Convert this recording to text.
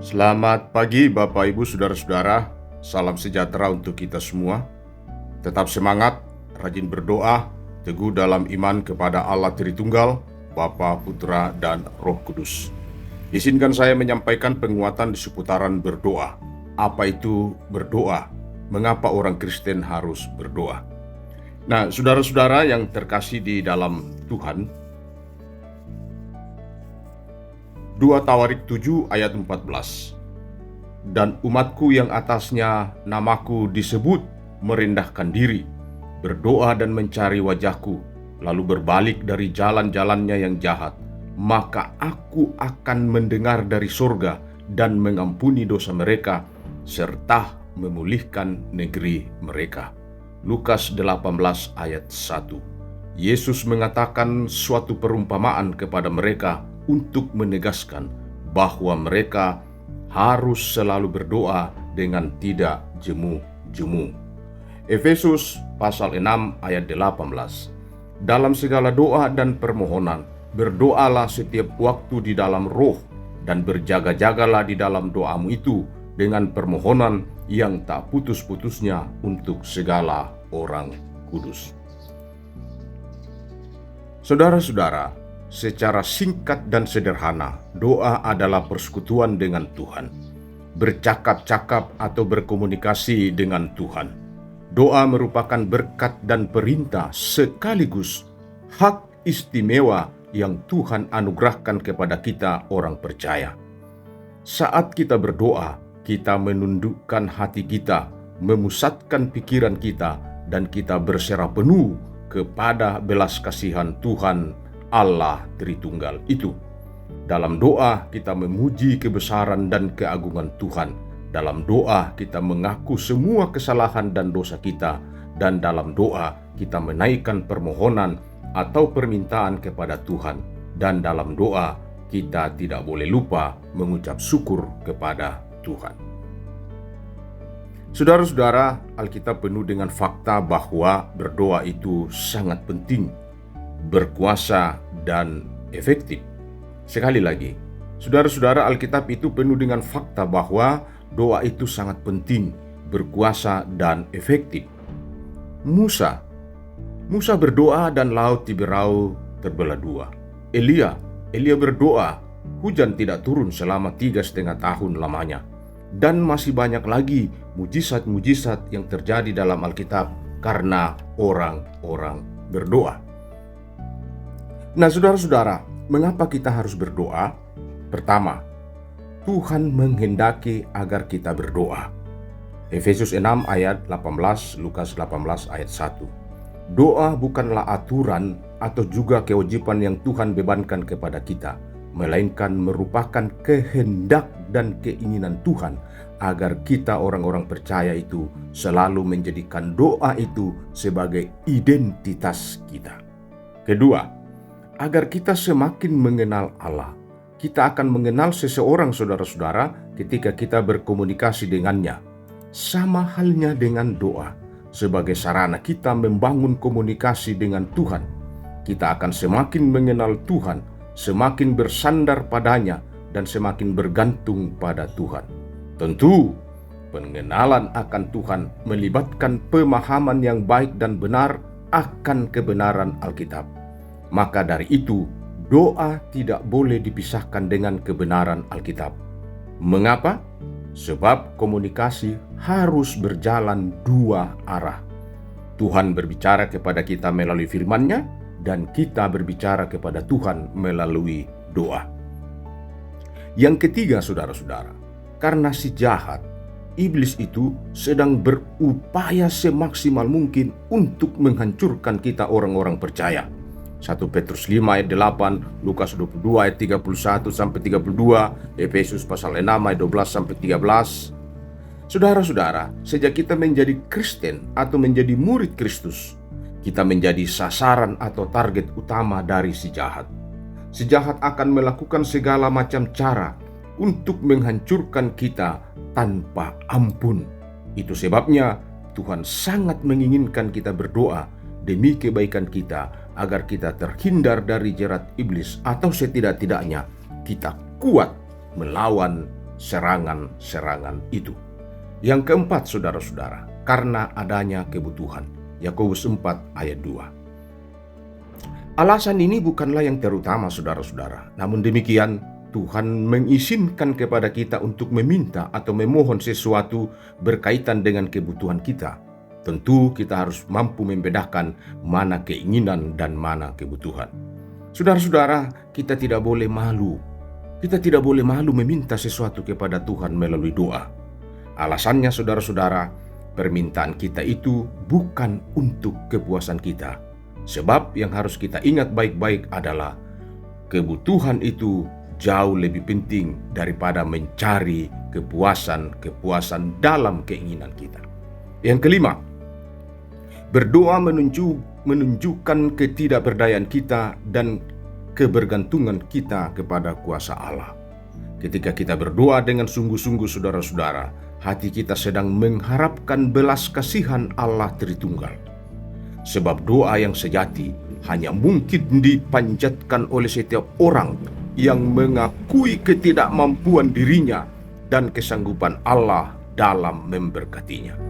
Selamat pagi Bapak Ibu Saudara-saudara, salam sejahtera untuk kita semua. Tetap semangat, rajin berdoa, teguh dalam iman kepada Allah Tritunggal, Bapa, Putra, dan Roh Kudus. Izinkan saya menyampaikan penguatan di seputaran berdoa. Apa itu berdoa? Mengapa orang Kristen harus berdoa? Nah, saudara-saudara yang terkasih di dalam Tuhan, 2 Tawarik 7 ayat 14. Dan umatku yang atasnya namaku disebut merendahkan diri, berdoa dan mencari wajahku, lalu berbalik dari jalan-jalannya yang jahat, maka aku akan mendengar dari surga dan mengampuni dosa mereka, serta memulihkan negeri mereka. Lukas 18 ayat 1. Yesus mengatakan suatu perumpamaan kepada mereka untuk menegaskan bahwa mereka harus selalu berdoa dengan tidak jemu-jemu. Efesus pasal 6 ayat 18. Dalam segala doa dan permohonan, berdoalah setiap waktu di dalam roh, dan berjaga-jagalah di dalam doamu itu dengan permohonan yang tak putus-putusnya untuk segala orang kudus. Saudara-saudara, secara singkat dan sederhana, doa adalah persekutuan dengan Tuhan, bercakap-cakap atau berkomunikasi dengan Tuhan. Doa merupakan berkat dan perintah sekaligus hak istimewa yang Tuhan anugerahkan kepada kita orang percaya. Saat kita berdoa, kita menundukkan hati kita, memusatkan pikiran kita, dan kita berserah penuh kepada belas kasihan Tuhan Allah Tritunggal itu. Dalam doa kita memuji kebesaran dan keagungan Tuhan. Dalam doa kita mengaku semua kesalahan dan dosa kita. Dan dalam doa kita menaikkan permohonan atau permintaan kepada Tuhan. Dan dalam doa kita tidak boleh lupa mengucap syukur kepada Tuhan. Saudara-saudara, Alkitab penuh dengan fakta bahwa berdoa itu sangat penting, berkuasa, dan efektif. Sekali lagi, saudara-saudara, Alkitab itu penuh dengan fakta bahwa doa itu sangat penting, berkuasa, dan efektif. Musa berdoa dan laut di berau terbelah dua. Elia berdoa, hujan tidak turun selama 3,5 tahun lamanya. Dan masih banyak lagi mujizat-mujizat yang terjadi dalam Alkitab karena orang-orang berdoa. Nah, saudara-saudara, mengapa kita harus berdoa? Pertama, Tuhan menghendaki agar kita berdoa. Efesus 6 ayat 18, Lukas 18 ayat 1. Doa bukanlah aturan atau juga kewajiban yang Tuhan bebankan kepada kita, melainkan merupakan kehendak dan keinginan Tuhan agar kita orang-orang percaya itu selalu menjadikan doa itu sebagai identitas kita. Kedua, agar kita semakin mengenal Allah. Kita akan mengenal seseorang, saudara-saudara, ketika kita berkomunikasi dengannya. Sama halnya dengan doa, sebagai sarana kita membangun komunikasi dengan Tuhan. Kita akan semakin mengenal Tuhan, semakin bersandar padanya, dan semakin bergantung pada Tuhan. Tentu, pengenalan akan Tuhan melibatkan pemahaman yang baik dan benar akan kebenaran Alkitab. Maka dari itu, doa tidak boleh dipisahkan dengan kebenaran Alkitab. Mengapa? Sebab komunikasi harus berjalan dua arah. Tuhan berbicara kepada kita melalui firman-Nya, dan kita berbicara kepada Tuhan melalui doa. Yang ketiga, saudara-saudara, karena si jahat, iblis itu sedang berupaya semaksimal mungkin untuk menghancurkan kita orang-orang percaya. 1 Petrus 5 ayat 8, Lukas 22 ayat 31 sampai 32, Efesus pasal 6 ayat 12 sampai 13. Saudara-saudara, sejak kita menjadi Kristen atau menjadi murid Kristus, kita menjadi sasaran atau target utama dari si jahat. Si jahat akan melakukan segala macam cara untuk menghancurkan kita tanpa ampun. Itu sebabnya Tuhan sangat menginginkan kita berdoa demi kebaikan kita, agar kita terhindar dari jerat iblis, atau setidak-tidaknya kita kuat melawan serangan-serangan itu. Yang keempat, saudara-saudara, karena adanya kebutuhan. Yakobus 4 ayat 2. Alasan ini bukanlah yang terutama, saudara-saudara. Namun demikian, Tuhan mengizinkan kepada kita untuk meminta atau memohon sesuatu berkaitan dengan kebutuhan kita. Tentu kita harus mampu membedakan mana keinginan dan mana kebutuhan. Saudara-saudara, kita tidak boleh malu. Kita tidak boleh malu meminta sesuatu kepada Tuhan melalui doa. Alasannya, saudara-saudara, permintaan kita itu bukan untuk kepuasan kita. Sebab yang harus kita ingat baik-baik adalah kebutuhan itu jauh lebih penting daripada mencari kepuasan dalam keinginan kita. Yang kelima, berdoa menunjukkan ketidakberdayaan kita dan kebergantungan kita kepada kuasa Allah. Ketika kita berdoa dengan sungguh-sungguh, saudara-saudara, hati kita sedang mengharapkan belas kasihan Allah Tritunggal. Sebab doa yang sejati hanya mungkin dipanjatkan oleh setiap orang yang mengakui ketidakmampuan dirinya dan kesanggupan Allah dalam memberkatinya.